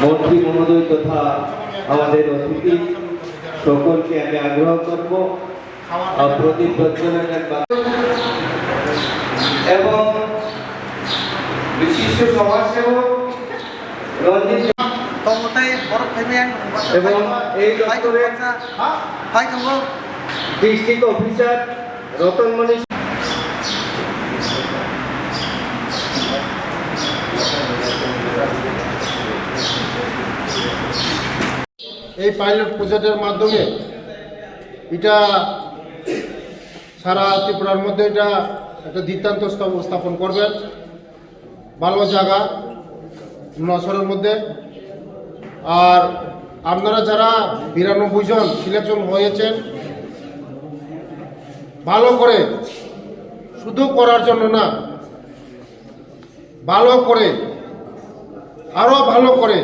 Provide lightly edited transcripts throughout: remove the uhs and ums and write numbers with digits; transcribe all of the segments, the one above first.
মন্ত্রী মহোদয় তথা আমাদের অতিথি সকলকে আমি আগ্রহ করব প্রদীপ প্রজ্বলনের এবং বিশিষ্ট সমাজসেবক রঞ্জিত এবং এই দপ্তরের ডিস্ট্রিক্ট অফিসার রতনমণি। এই পাইলট প্রজেক্টের মাধ্যমে এটা সারা ত্রিপুরার মধ্যে এটা একটা দৃষ্টান্ত স্থাপন করবেন। ভালো জায়গা নশরের মধ্যে। আর আপনারা যারা 92 জন সিলেকশন হয়েছেন, ভালো করে শুধু করার জন্য না, ভালো করে আরো ভালো করে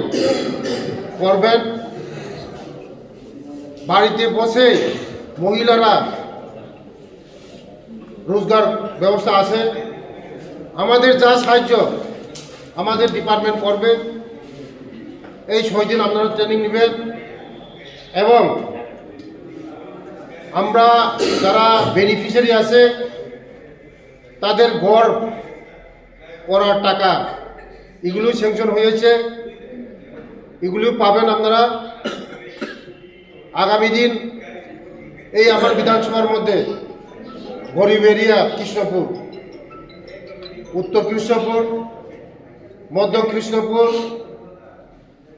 করবেন। বাড়িতে বসে মহিলারা রোজগার ব্যবস্থা আছে, আমাদের যা সাহায্য আমাদের ডিপার্টমেন্ট করবে। এই 6 দিন আপনারা ট্রেনিং নেবেন এবং আমরা যারা বেনিফিশিয়ারি আছে তাদের ঘর করার টাকা এগুলো স্যাংশন হয়েছে, এগুলো পাবেন আপনারা। আগামী দিন এই আমার বিধানসভার মধ্যে গরিব এরিয়া কৃষ্ণপুর, উত্তর কৃষ্ণপুর, মধ্য কৃষ্ণপুর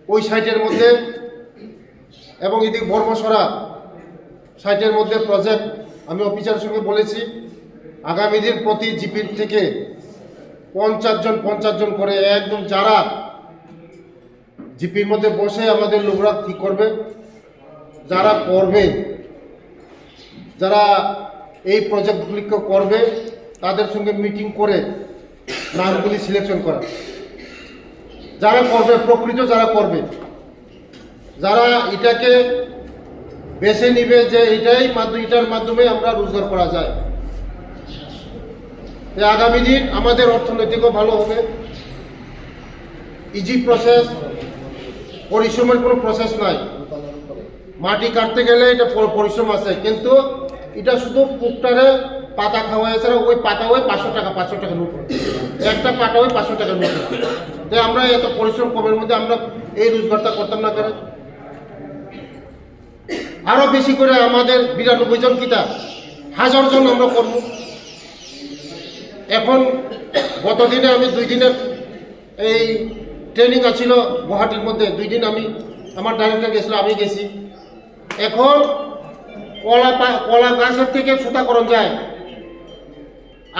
ওই সাইটের মধ্যে এবং এদিক বর্মসরা সাইটের মধ্যে প্রজেক্ট আমি অফিসারের সঙ্গে বলেছি। আগামী দিন প্রতি জিপির থেকে 50 জন করে একদম যারা জিপির মধ্যে বসে আমাদের লোকরা ঠিক করবে, যারা করবে, যারা এই প্রজেক্টগুলিকে করবে তাদের সঙ্গে মিটিং করে নামগুলি সিলেকশন করা, যারা করবে প্রকৃত যারা করবে, যারা এটাকে বেছে নিবে যে এটার মাধ্যমে আমরা রোজগার করা যায়। আগামী দিন আমাদের অর্থনৈতিকও ভালো হবে। ইজি প্রসেস, পরিশ্রমের কোনো প্রসেস নাই। মাটি কাটতে গেলে এটা পরিশ্রম আছে, কিন্তু এটা শুধু পুকটারে পাতা খাওয়া এছাড়া ওই পাতা ওই 500 টাকা নোট, একটা পাতা ওই 500 টাকা নোট। তাই আমরা এত পরিশ্রম কমের মধ্যে আমরা এই রোজগারটা করতাম না করে আরো বেশি করে আমাদের 92 জন কিতা 1000 জন আমরা করব। এখন গত দিনে আমি 2 দিনের এই ট্রেনিং আছিল গুয়াহাটির মধ্যে, 2 দিন আমি আমার ডাইরেক্টর গেছিল, আমি গেছি। এখন কলা গাছের থেকে সুতাকরণ যায়,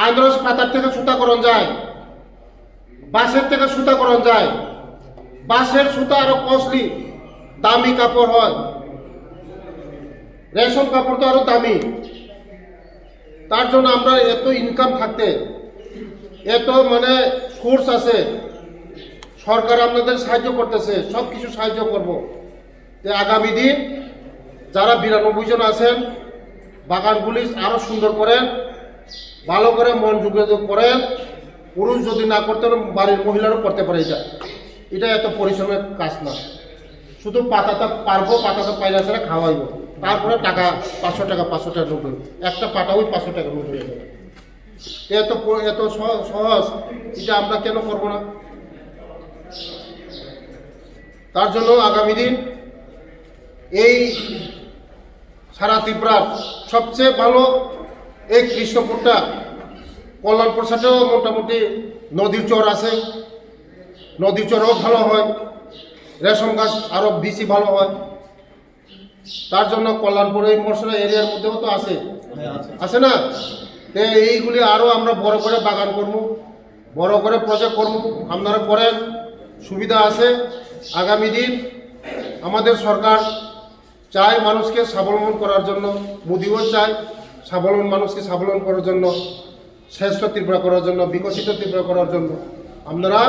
আন্দ্রস পাতার থেকে সুতাকরণ যায়, বাঁশের থেকে সুতাকরণ যায়। বাঁশের সুতা আরো কস্টলি, দামি কাপড় হয়, রেশম কাপড় তো আরো দামি। তার জন্য আমরা এত ইনকাম থাকতে এত সোর্স আছে, সরকার আপনাদের সাহায্য করতেছে, সব কিছু সাহায্য করব। আগামী দিন যারা 92 জন আছেন বাগানগুলি আরো সুন্দর করেন, ভালো করে মন যোগাযোগ করেন। পুরুষ যদি না করতে বাড়ির মহিলারও করতে পারে। এটা এত পরিশ্রমের কাজ না, শুধু পাতাটা পারবো, পাতাটা পাইলে ছাড়া খাওয়াইব, তারপরে টাকা 500 টাকা নোট হইব, একটা পাতা ওই 500 টাকা নোট হয়ে যাবে। এত সহজ, এটা আমরা কেন করব না? তার জন্য আগামী দিন এই সারা ত্রিপুরার সবচেয়ে ভালো এই কৃষ্ণপুরটা, কল্যাণপুর সাথেও মোটামুটি নদীর চর আছে, নদীর চরও ভালো হয়, রেশম গাছ আরো বেশি ভালো হয়। তার জন্য কল্যাণপুর এই মশলা এরিয়ার মধ্যেও তো আছে না? এইগুলি আরো আমরা বড় করে বাগান করবো, বড় করে প্রজেক্ট করবো। আপনারা করেন, সুবিধা আছে। আগামী দিন আমাদের সরকার চায় মানুষকে স্বাবলম্বন করার জন্য, মোদিও চায় মানুষকে স্বাবলম্বন করার জন্য, শ্রেষ্ঠ ত্রিপুরা করার জন্য, বিকশিত ত্রিপুরা করার জন্য। আপনারা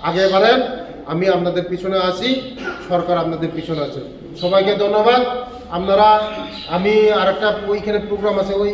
আগে বাড়েন, আমি আপনাদের পিছনে আছি, সরকার আপনাদের পিছনে আছে। সবাইকে ধন্যবাদ। আমি আরেকটা ওইখানে প্রোগ্রাম আছে, ওই